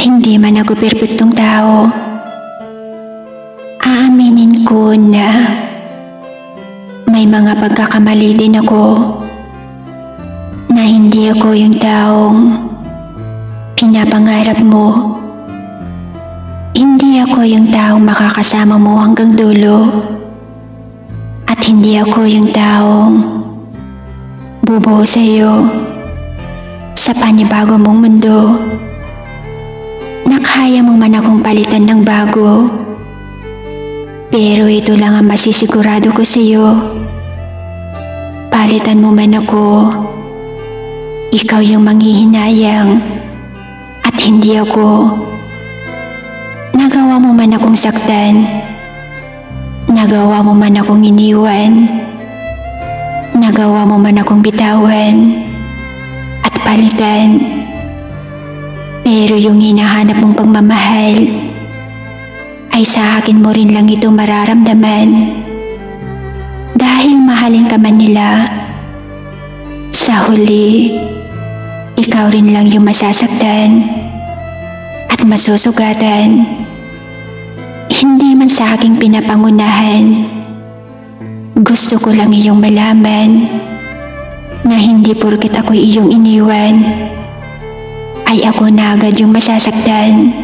Hindi man ako perpektong tao. Aaminin ko na may mga pagkakamali din ako, na hindi ako yung taong pinapangarap mo. Hindi ako yung taong makakasama mo hanggang dulo. At hindi ako yung taong bubuo sa iyo sa panibago mong mundo, na kaya mo man akong palitan ng bago. Pero ito lang ang masisigurado ko sa iyo: palitan mo man ako, ikaw yung manghihinayang at hindi ako. Nagawa mo man akong saktan, nagawa mo man akong iniwan, nagawa mo man akong bitawan at palitan, pero yung hinahanap mong pagmamahal ay sa akin mo rin lang ito mararamdaman. Dahil mahalin ka man nila, sa huli, ikaw rin lang yung masasaktan at masusugatan. Hindi man sa aking pinapangunahan. Gusto ko lang iyong malaman na hindi porket ako iyong iniwan ay ako na agad yung masasaktan.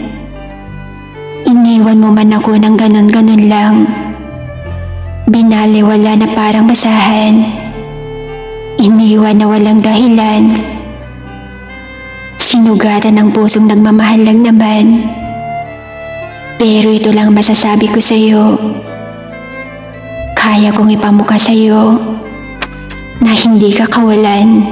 Iniwan mo man ako ng ganon-ganon lang. Binaliwala na parang basahan. Iniwan na walang dahilan. Sinugatan ng pusong nagmamahal lang naman. Pero ito lang masasabi ko sa iyo: kaya kong ipamukha sa iyo na hindi ka kawalan.